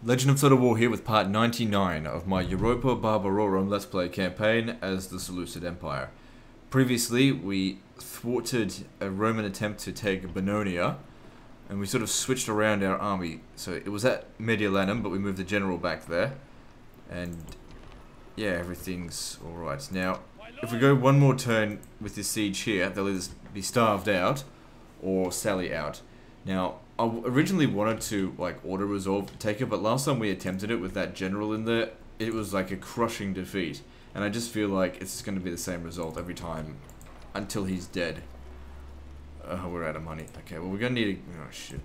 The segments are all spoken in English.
Legend of Total War here with part 99 of my Europa Barbarorum Let's Play campaign as the Seleucid Empire. Previously, we thwarted a Roman attempt to take Bononia, and we sort of switched around our army. So it was at Mediolanum, but we moved the general back there, and yeah, everything's alright. Now, if we go one more turn with this siege here, they'll either be starved out or sally out. Now, I originally wanted to like auto-resolve take it, but last time we attempted it with that general in there, it was like a crushing defeat. And I just feel like it's going to be the same result every time until he's dead. We're out of money. Okay, well we're going to need a... oh shit.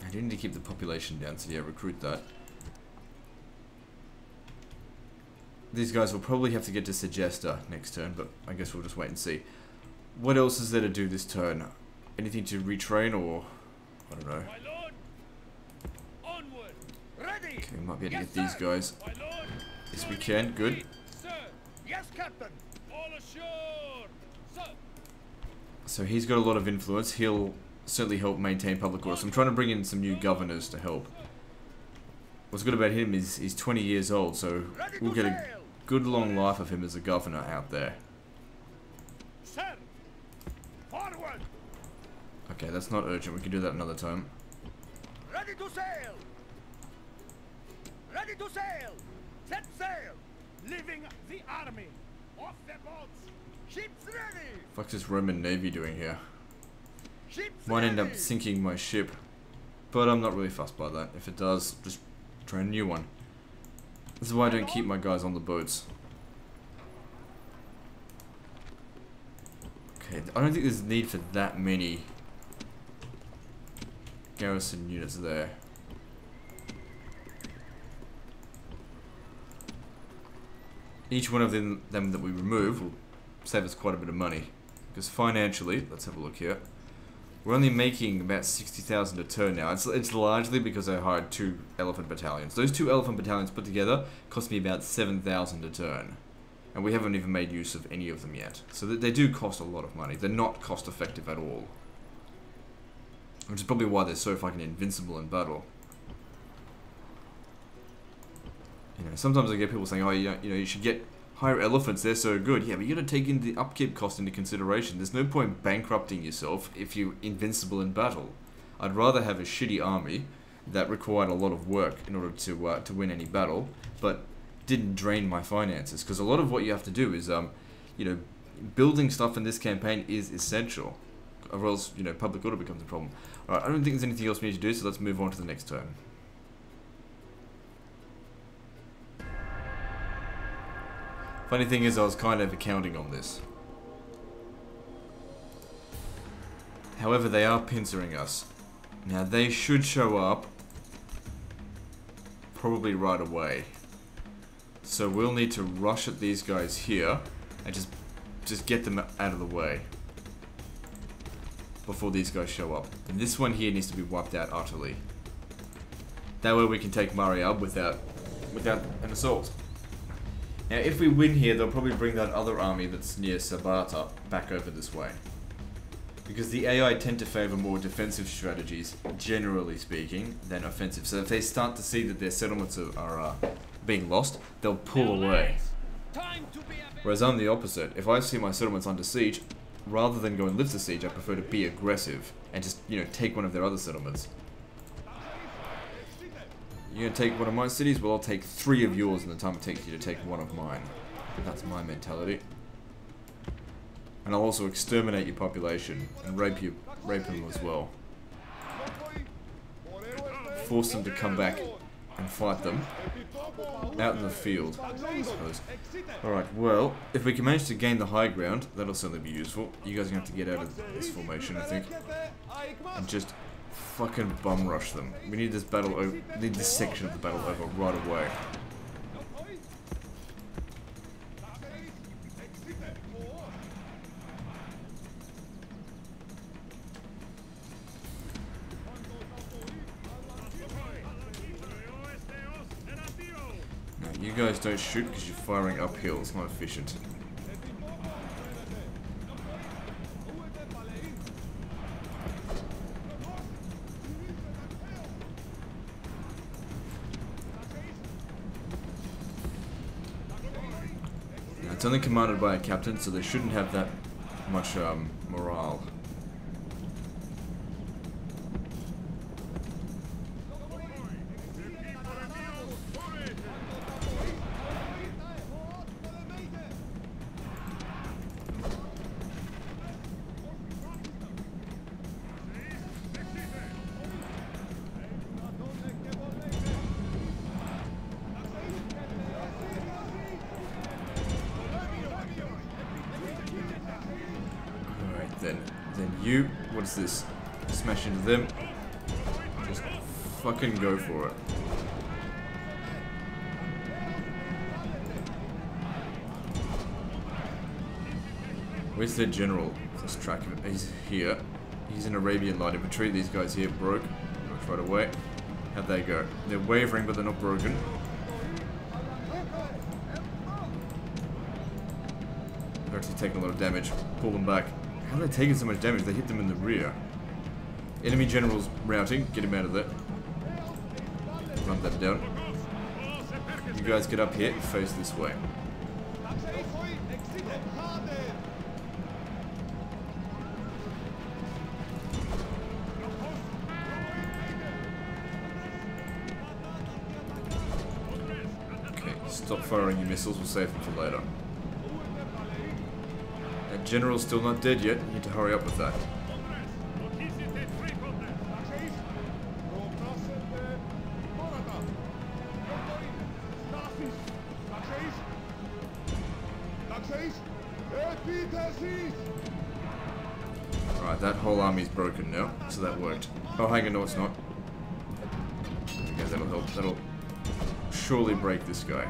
I do need to keep the population down, so yeah, recruit that. These guys will probably have to get to Segesta next turn, but I guess we'll just wait and see. What else is there to do this turn? Anything to retrain or... I don't know. Okay, we might be able to get these guys. Yes, we can. Good. So he's got a lot of influence. He'll certainly help maintain public order. So I'm trying to bring in some new governors to help. What's good about him is he's 20 years old, so we'll get a good long life of him as a governor out there. Okay, that's not urgent. We can do that another time. Ready to sail! Ready to sail! Set sail! Leaving the army! Off the boats! Ships ready! What's this Roman Navy doing here? Ships Might end up ready! sinking my ship, but I'm not really fussed by that. If it does, just try a new one. This is why I don't keep my guys on the boats. Okay, I don't think there's need for that many garrison units there. Each one of them that we remove will save us quite a bit of money. Because financially, let's have a look here. We're only making about 60,000 a turn now. It's largely because I hired 2 elephant battalions. Those 2 elephant battalions put together cost me about 7,000 a turn. And we haven't even made use of any of them yet. So they do cost a lot of money. They're not cost effective at all. Which is probably why they're so fucking invincible in battle. You know, sometimes I get people saying, oh, you should get higher elephants, they're so good. Yeah, but you gotta take in the upkeep cost into consideration. There's no point bankrupting yourself if you're invincible in battle. I'd rather have a shitty army that required a lot of work in order to win any battle, but didn't drain my finances. Because a lot of what you have to do is, you know, building stuff in this campaign is essential. Or else, you know, public order becomes a problem. Alright, I don't think there's anything else we need to do, so let's move on to the next turn. Funny thing is, I was kind of counting on this. However, they are pincering us. Now, they should show up probably right away. So we'll need to rush at these guys here and just get them out of the way before these guys show up. And this one here needs to be wiped out utterly. That way we can take Mariab without an assault. Now if we win here, they'll probably bring that other army that's near Sabata back over this way. Because the AI tend to favour more defensive strategies, generally speaking, than offensive. So if they start to see that their settlements are being lost, they'll pull away. Whereas I'm the opposite. If I see my settlements under siege, rather than go and lift the siege, I prefer to be aggressive and just, you know, take one of their other settlements. You're gonna take one of my cities? Well, I'll take 3 of yours in the time it takes you to take one of mine. That's my mentality. And I'll also exterminate your population and rape them as well. Force them to come back and fight them out in the field, I suppose. Alright, well, if we can manage to gain the high ground, that'll certainly be useful. You guys are going to have to get out of this formation, I think. And just fucking bum rush them. We need this battle over. We need this section of the battle over right away. Now, you guys don't shoot because you're firing uphill. It's not efficient. It's only commanded by a captain, so they shouldn't have that much morale. Then you, what's this? Smash into them. Just fucking go for it. Where's their general? Let's track him. He's here. He's in Arabian light infantry. These guys here broke right away. How'd they go? They're wavering, but they're not broken. They're actually taking a lot of damage. Pull them back. How are they taking so much damage? They hit them in the rear. Enemy general's routing. Get him out of there. Run them down. You guys get up here. Face this way. Okay, stop firing your missiles. We'll save them for later. That general's still not dead yet. You need to hurry up with that. Alright, that whole army's broken now, so that worked. Oh, hang on, no, it's not. Okay, that'll help. That'll surely break this guy.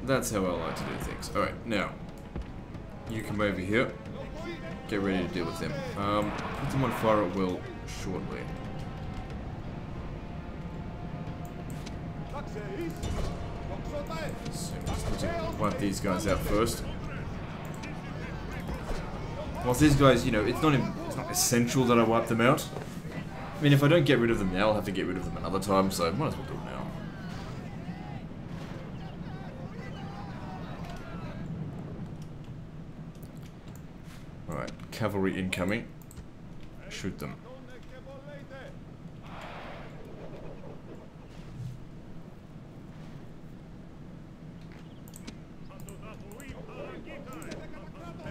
That's how I like to do things. Alright, now, you come over here. Get ready to deal with them. Put them on fire at will shortly. So let's wipe these guys out first. Whilst these guys, you know, it's not essential that I wipe them out. I mean, if I don't get rid of them now, I'll have to get rid of them another time, so might as well do it now. Alright, cavalry incoming. Shoot them.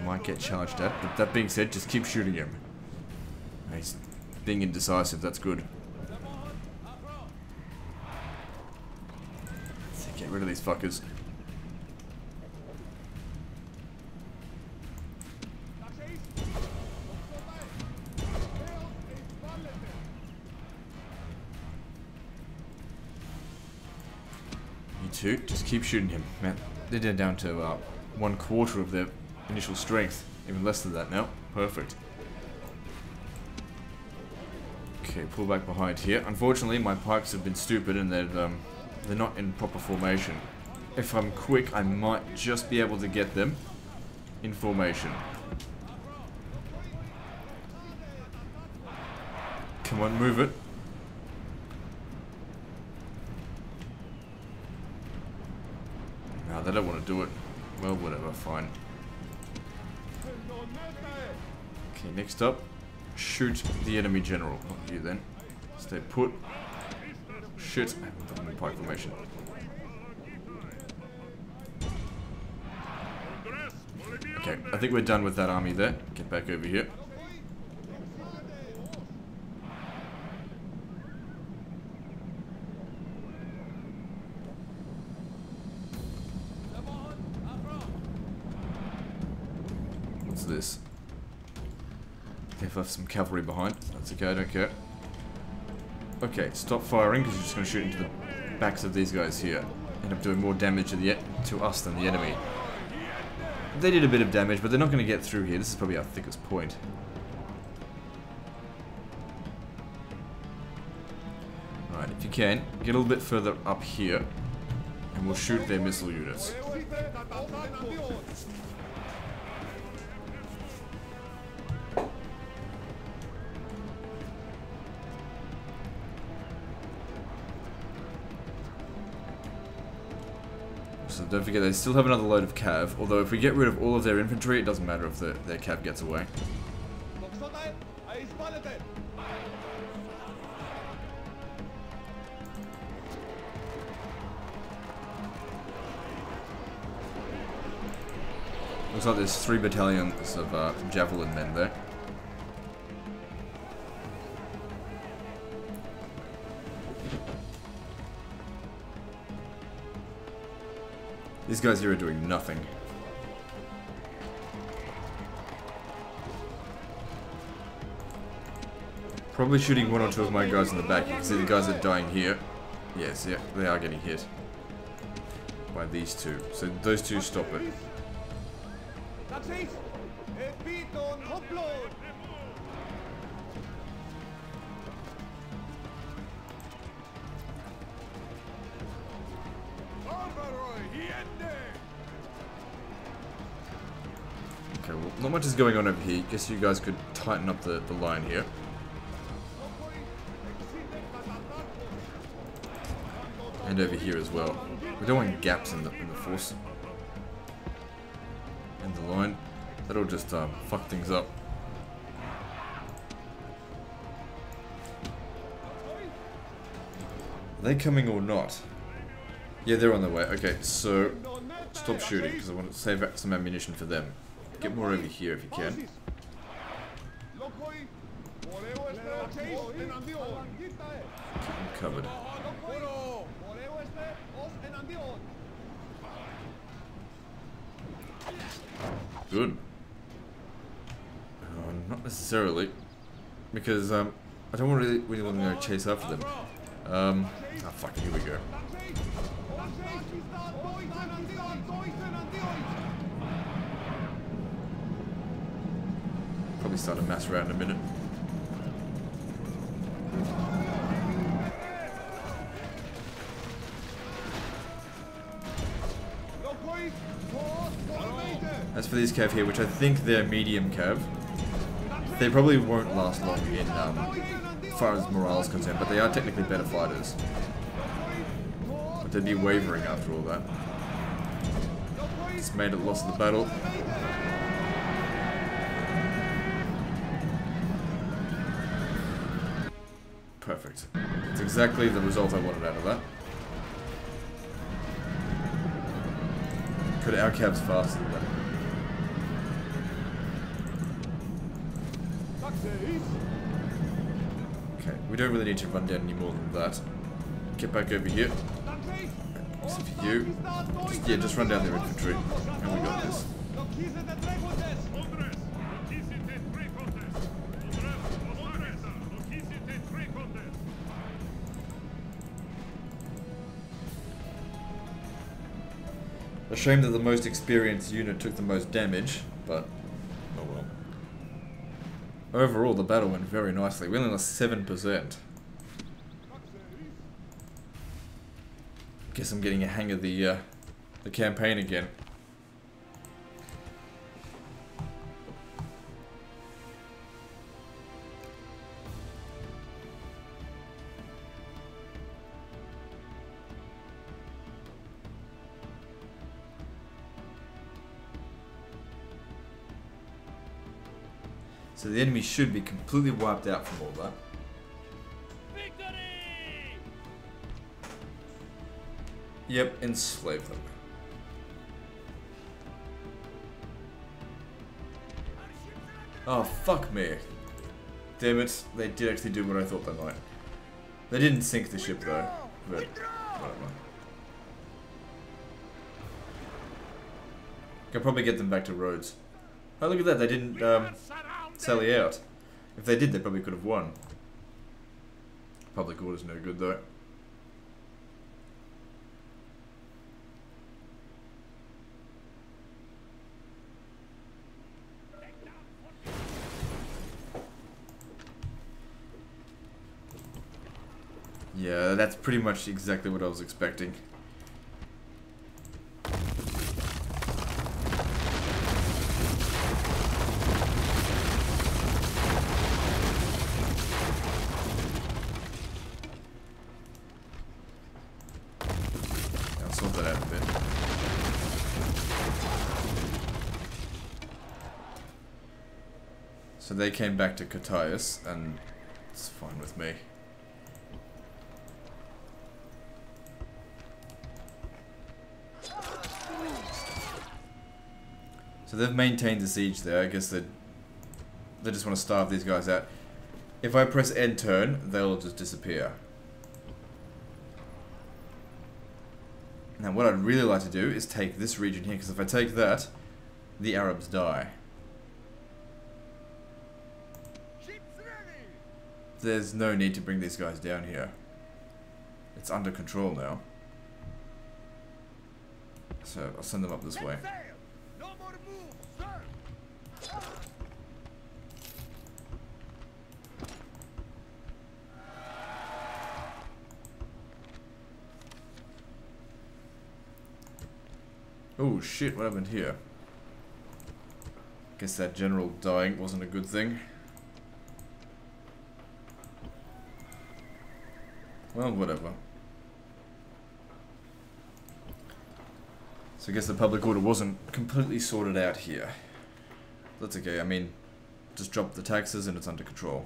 Might get charged at, but that being said, just keep shooting him. He's being indecisive, that's good. So get rid of these fuckers. You two, just keep shooting him. Man, they're down to 1/4 of their initial strength. Even less than that now. Perfect. Okay, pull back behind here. Unfortunately, my pikes have been stupid and they're not in proper formation. If I'm quick, I might just be able to get them in formation. Come on, move it. No, they don't want to do it. Well, whatever, fine. Okay, next up, shoot the enemy general. Not you then. Stay put. Shit, I haven't put them in pike formation. Okay, I think we're done with that army there. Get back over here. What's this? They've left some cavalry behind. That's okay, I don't care. Okay, stop firing because you're just going to shoot into the backs of these guys here. End up doing more damage to us than the enemy. They did a bit of damage, but they're not going to get through here. This is probably our thickest point. Alright, if you can, get a little bit further up here, and we'll shoot their missile units. So don't forget, they still have another load of cav, although if we get rid of all of their infantry, it doesn't matter if their cav gets away. Looks like there's 3 battalions of javelin men there. These guys here are doing nothing. Probably shooting 1 or 2 of my guys in the back. You can see the guys are dying here. Yes, yeah, they are getting hit by these 2. So those 2 stop it. Okay, well, not much is going on over here. Guess you guys could tighten up the line here. And over here as well. We don't want gaps in the force. And the line. That'll just fuck things up. Are they coming or not? Yeah, they're on their way. Okay, so stop shooting because I want to save some ammunition for them. Get more over here if you can. I'm covered. Good. Not necessarily, because I don't really want to chase after them. Ah, fuck. Here we go. Probably start a mass rout in a minute. As for these cav here, which I think they're medium cav, they probably won't last long in as far as morale is concerned, but they are technically better fighters. But they'd be wavering after all that. Just made it lost the battle. Perfect. It's exactly the result I wanted out of that. Could our cab's faster than that? Okay, we don't really need to run down any more than that. Get back over here. Except for you. Just run down their infantry. And we got this. A shame that the most experienced unit took the most damage, but oh well. Overall, the battle went very nicely. We only lost 7%. Guess I'm getting a hang of the campaign again. So the enemy should be completely wiped out from all that. Victory! Yep, enslave them. Oh, fuck me. Damn it, they did actually do what I thought they might. They didn't sink the ship though, but whatever. Can probably get them back to Rhodes. Oh, look at that, they didn't sally out. If they did, they probably could have won. Public order's no good though. Yeah, that's pretty much exactly what I was expecting. I'll sort that out a bit. So they came back to Cotaius, and it's fine with me. So they've maintained the siege there. I guess they just want to starve these guys out. If I press end turn, they'll just disappear. Now what I'd really like to do is take this region here, because if I take that, the Arabs die. There's no need to bring these guys down here. It's under control now. So I'll send them up this way. Oh shit, what happened here? Guess that general dying wasn't a good thing. Well, whatever. So I guess the public order wasn't completely sorted out here. That's okay, I mean, just drop the taxes and it's under control.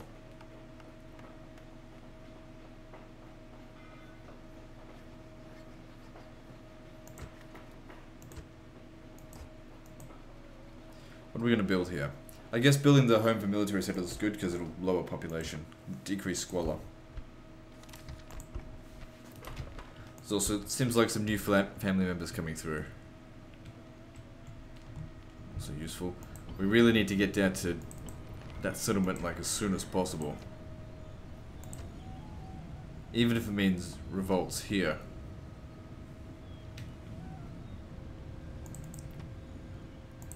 What are we going to build here? I guess building the home for military settlers is good because it'll lower population, decrease squalor. There's also, it seems like some new family members coming through. Also useful. We really need to get down to that settlement like as soon as possible. Even if it means revolts here.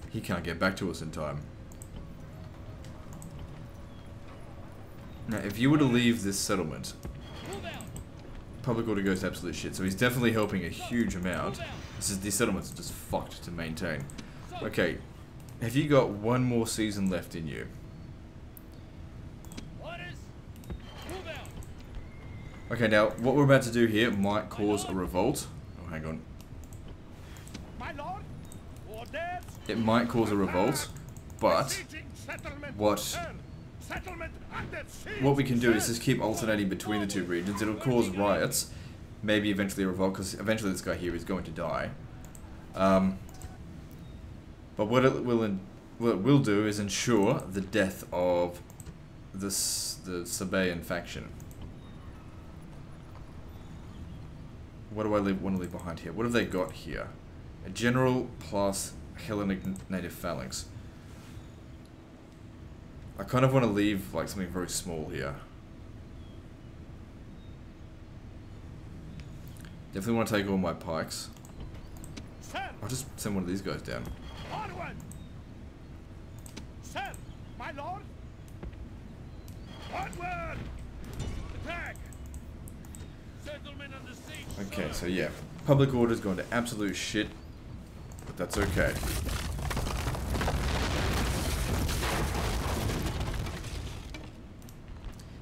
He can't get back to us in time. Now, if you were to leave this settlement, public order goes to absolute shit. So he's definitely helping a huge amount. These settlements are just fucked to maintain. Okay, have you got one more season left in you? Okay, now what we're about to do here might cause a revolt. Oh, hang on. It might cause a revolt, but what we can do is just keep alternating between the two regions. It'll cause riots, maybe eventually a revolt, because eventually this guy here is going to die. But what it will do is ensure the death of the Sabaean faction. What do I want to leave behind here? What have they got here? A general plus Hellenic native phalanx. I kind of want to leave like something very small here. Definitely want to take all my pikes. I'll just send one of these guys down. Onward! Sir, my lord! Onward! Attack! Settlement under siege. Okay, so yeah, public order's gone to absolute shit, but that's okay.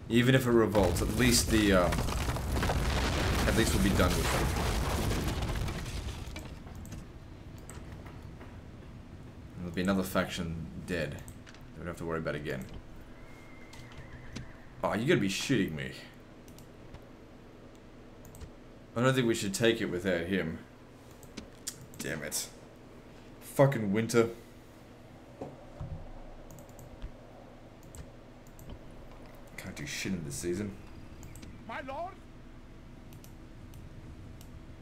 Even if it revolts, at least we'll be done with them. There'll be another faction dead. They don't have to worry about again. Oh, you gotta be shitting me. I don't think we should take it without him. Damn it. Fucking winter. Can't do shit in this season. My lord!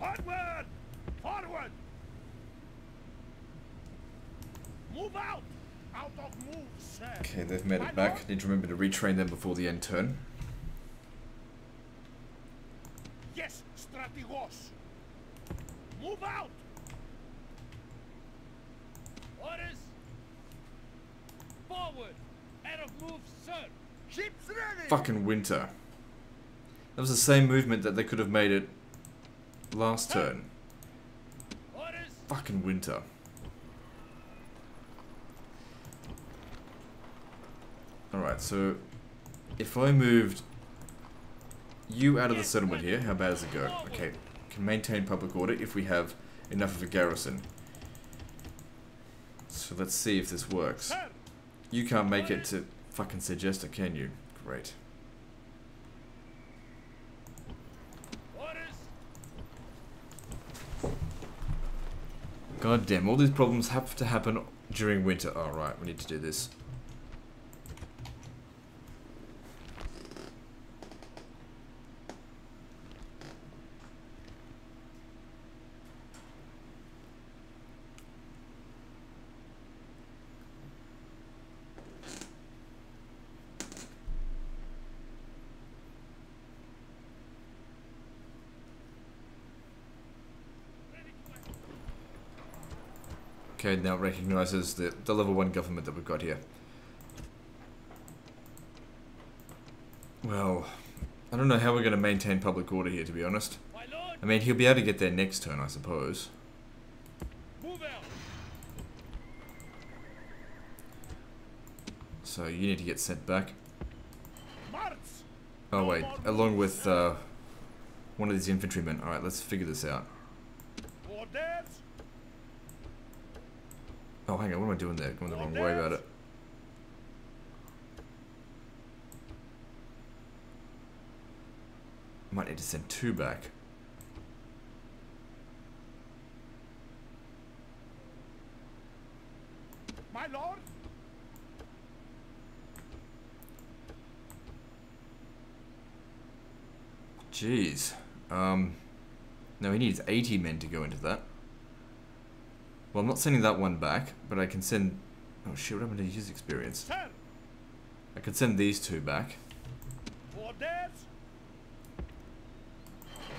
Onward! Forward! Move out! Out of move, sir! Okay, they've made it back. Need to remember to retrain them before the end turn. Yes, strategos! Move out! Orders! Forward! Out of move, sir! Ships ready! Fucking winter. That was the same movement that they could have made it last turn. Orders! Fucking winter. Alright, so if I moved you out of the settlement here, how bad does it go? Okay, can maintain public order if we have enough of a garrison. So let's see if this works. You can't make it to fucking suggest it, can you? Great. Orders. God damn, all these problems have to happen during winter. Oh, right, we need to do this. Okay, now it recognizes the level 1 government that we've got here. Well, I don't know how we're going to maintain public order here, to be honest. My lord. I mean, he'll be able to get there next turn, I suppose. Move out. So you need to get sent back. March. Oh wait, along with one of these infantrymen. Alright, let's figure this out. Orders. Oh, hang on, what am I doing there? Going the wrong way about it. Might need to send 2 back. My lord. Jeez. No, he needs 80 men to go into that. Well, I'm not sending that one back, but I can send... Oh shit, what happened to his experience? Sir. I could send these 2 back. Orders.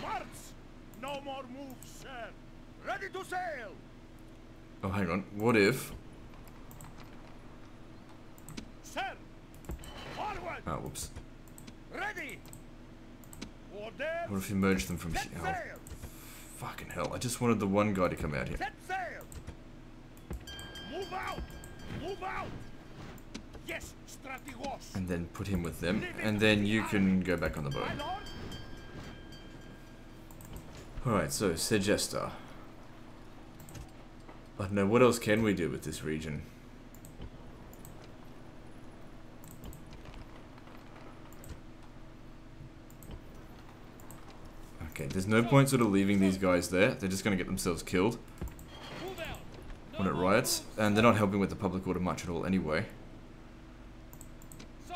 March. No more moves, sir. Ready to sail. Oh, hang on. What if... Sir. Forward. Oh, whoops. Ready. Orders. What if we merge them from Set here? Oh, sail. fucking hell. I just wanted the one guy to come out here. Set sail. Move out. Move out. Yes, strategos. And then put him with them. And then you can go back on the boat. My lord. Alright, so, Segesta. I don't know, what else can we do with this region? Okay, there's no point sort of leaving these guys there. They're just going to get themselves killed Move out. when it riots. And they're not helping with the public order much at all anyway. Sir.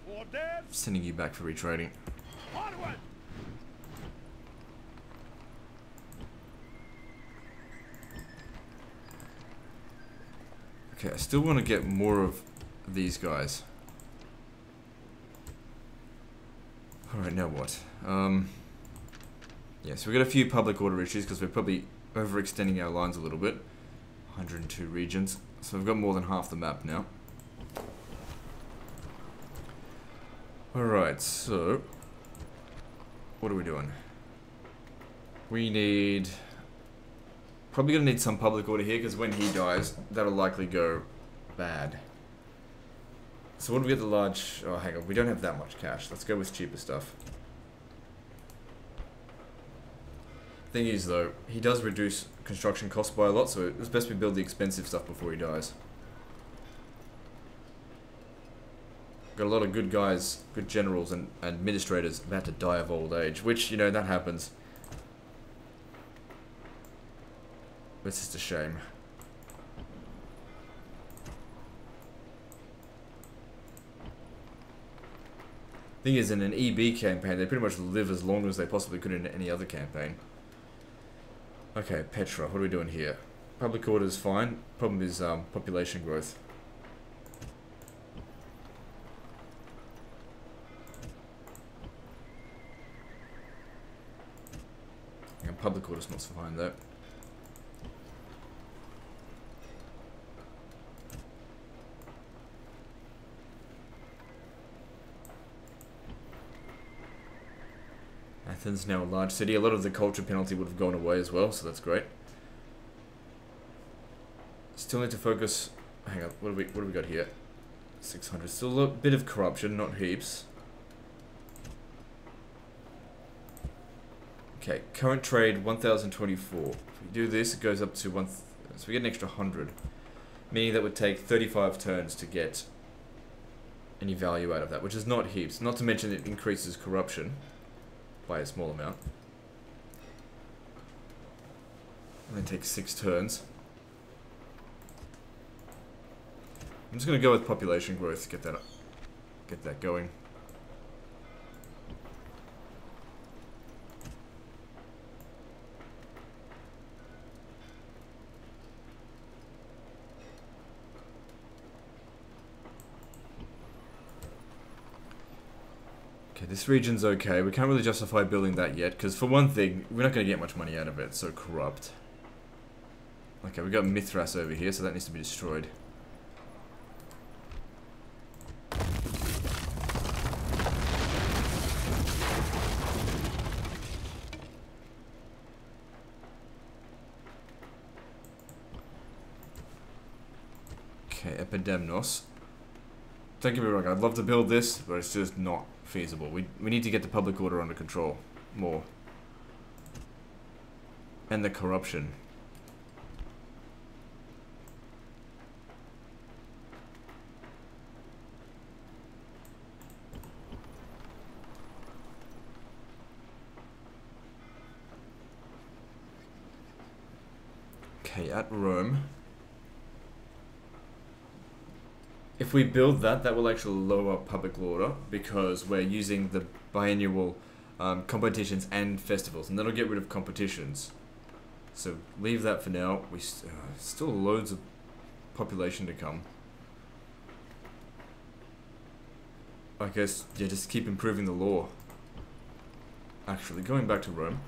Orders. Sending you back for retraining. Forward. Okay, I still want to get more of these guys. Alright, now what? Yeah, so we've got a few public order issues because we're probably overextending our lines a little bit. 102 regions. So we've got more than half the map now. Alright, so... what are we doing? We need... probably gonna need some public order here because when he dies, that'll likely go bad. So what do we get the large... oh, hang on, we don't have that much cash. Let's go with cheaper stuff. Thing is, though, he does reduce construction costs by a lot, so it's best we build the expensive stuff before he dies. Got a lot of good guys, good generals and administrators about to die of old age, which, you know, that happens. It's just a shame. Thing is, in an EB campaign, they pretty much live as long as they possibly could in any other campaign. Okay, Petra, what are we doing here? Public order is fine. Problem is population growth. And public order's not so fine though. Athens now a large city. A lot of the culture penalty would have gone away as well, so that's great. Still need to focus. Hang on, what do we got here? 600. Still a bit of corruption, not heaps. Okay, current trade 1024. If we do this, it goes up to 1. So we get an extra 100. Meaning that would take 35 turns to get any value out of that, which is not heaps. Not to mention it increases corruption by a small amount. And then takes 6 turns. I'm just going to go with population growth to get that going. Okay, this region's okay. We can't really justify building that yet, because for one thing, we're not going to get much money out of it. It's so corrupt. Okay, we got Mithras over here, so that needs to be destroyed. Okay, Epidemnos. Don't get me wrong, I'd love to build this, but it's just not feasible. We need to get the public order under control more. And the corruption. Okay, at Rome. If we build that, that will actually lower public order because we're using the biannual competitions and festivals, and that'll get rid of competitions. So leave that for now. We still loads of population to come. I guess, yeah, just keep improving the law. Actually, going back to Rome.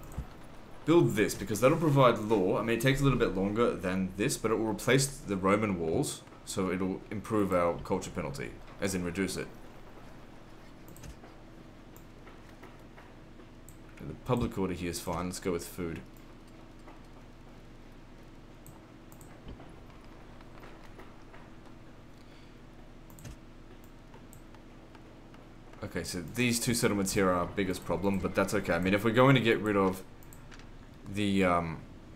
Build this, because that'll provide law. I mean, it takes a little bit longer than this, but it will replace the Roman walls. So it'll improve our culture penalty, as in reduce it. The public order here is fine. Let's go with food. Okay, so these two settlements here are our biggest problem, but that's okay. I mean, if we're going to get rid of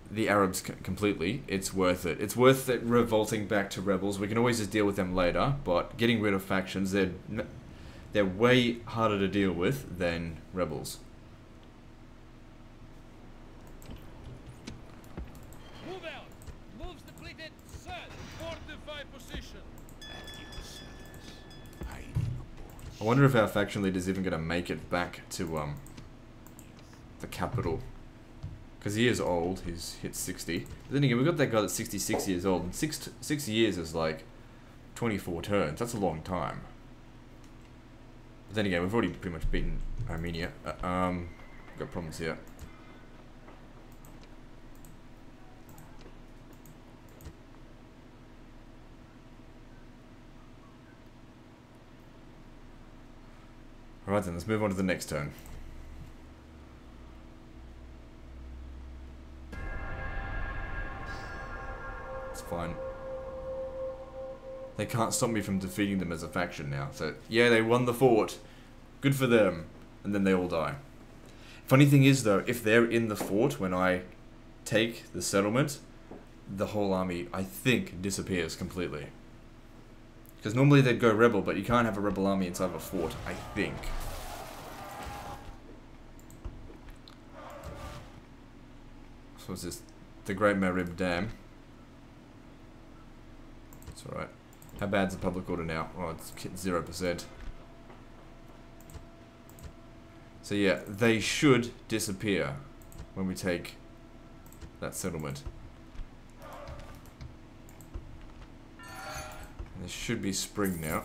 the Arabs completely, it's worth it. It's worth it revolting back to rebels. We can always just deal with them later, but getting rid of factions, they're way harder to deal with than rebels. Move out! Moves depleted, set! Fortify position! I wonder if our faction leader's even going to make it back to the capital. Because he is old, he's hit 60. But then again, we've got that guy that's 66 years old, and 6 years is like 24 turns. That's a long time. But then again, we've already pretty much beaten Armenia. Got problems here. Alright then, let's move on to the next turn. Fine. They can't stop me from defeating them as a faction now. So, yeah, they won the fort. Good for them. And then they all die. Funny thing is, though, if they're in the fort when I take the settlement, the whole army, I think, disappears completely. Because normally they'd go rebel, but you can't have a rebel army inside of a fort, I think. So what's this? The Great Marib Dam. It's alright. How bad's the public order now? Oh, it's 0%. So yeah, they should disappear when we take that settlement. And there should be spring now.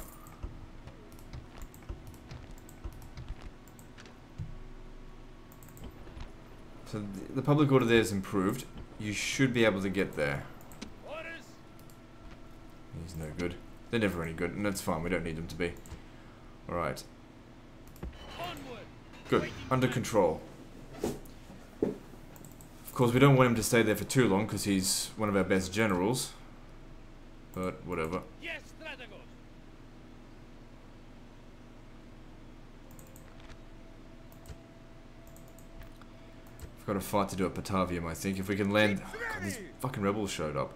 So the public order there is improved. You should be able to get there. He's no good. They're never any good, and that's fine. We don't need them to be. Alright. Good. Under control. Of course, we don't want him to stay there for too long, because he's one of our best generals. But, whatever. Yes, Strategos. We've got a fight to do at Patavium, I think. If we can land... Oh, God, these fucking rebels showed up.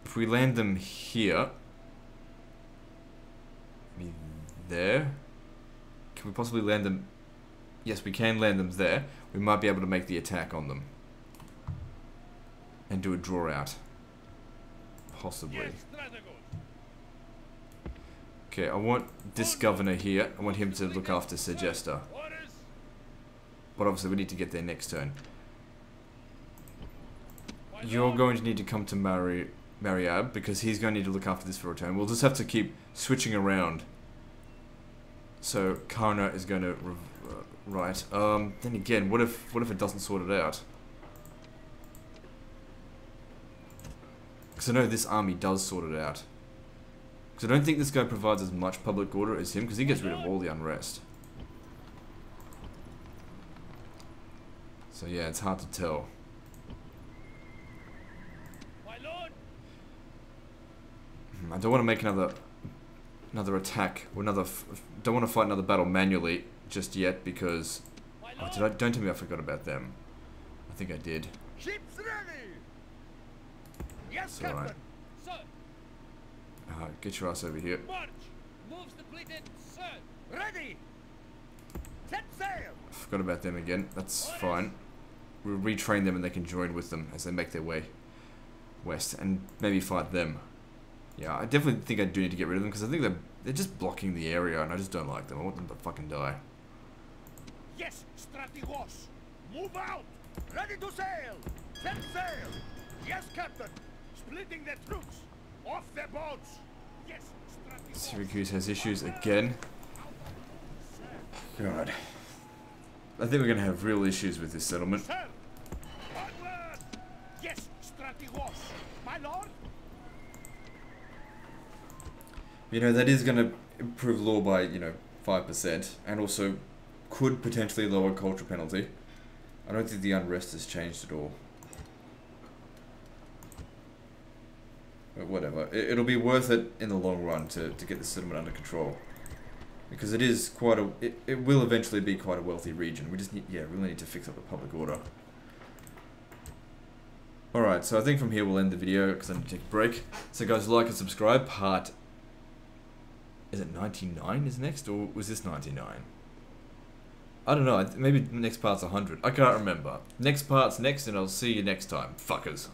if we land them here, maybe there. Can we possibly land them? Yes, we can land them there. We might be able to make the attack on them and do a draw out, possibly. Okay, I want this governor here. I want him to look after Segesta. But obviously we need to get there next turn. You're going to need to come to Mariab, because he's going to need to look after this for a turn. We'll just have to keep switching around. So Karna is going to right. Then again, what if it doesn't sort it out? Because I know this army does sort it out. Because I don't think this guy provides as much public order as him, because he gets rid of all the unrest. So yeah, it's hard to tell. My lord. I don't want to make another attack or don't want to fight another battle manually just yet, because don't tell me I forgot about them. I think I did. Ships ready. Yes, It's alright. Captain. Sir. Get your ass over here. March. Moves depleted, sir. Ready. Set sail. I forgot about them again. That's fine. We'll retrain them and they can join with them as they make their way west and maybe fight them. Yeah, I definitely think I do need to get rid of them, because I think they're just blocking the area and I just don't like them. I want them to fucking die. Yes, Strategos. Move out. Ready to sail. Set sail. Yes, Captain. Splitting their troops. Off their boats. Yes, Strategos. Syracuse has issues again. God. I think we're going to have real issues with this settlement. Sir. Onward. Yes, Strategos. My lord. You know, that is going to improve law by, 5%, and also could potentially lower culture penalty. I don't think the unrest has changed at all. But whatever. It'll be worth it in the long run to get the settlement under control. Because it is quite a... It will eventually be quite a wealthy region. We just need... Yeah, really need to fix up the public order. Alright, so I think from here we'll end the video, because I need to take a break. So guys, like and subscribe. Part... Is it 99 is next, or was this 99? I don't know, maybe the next part's 100. I can't remember. Next part's next, and I'll see you next time, fuckers.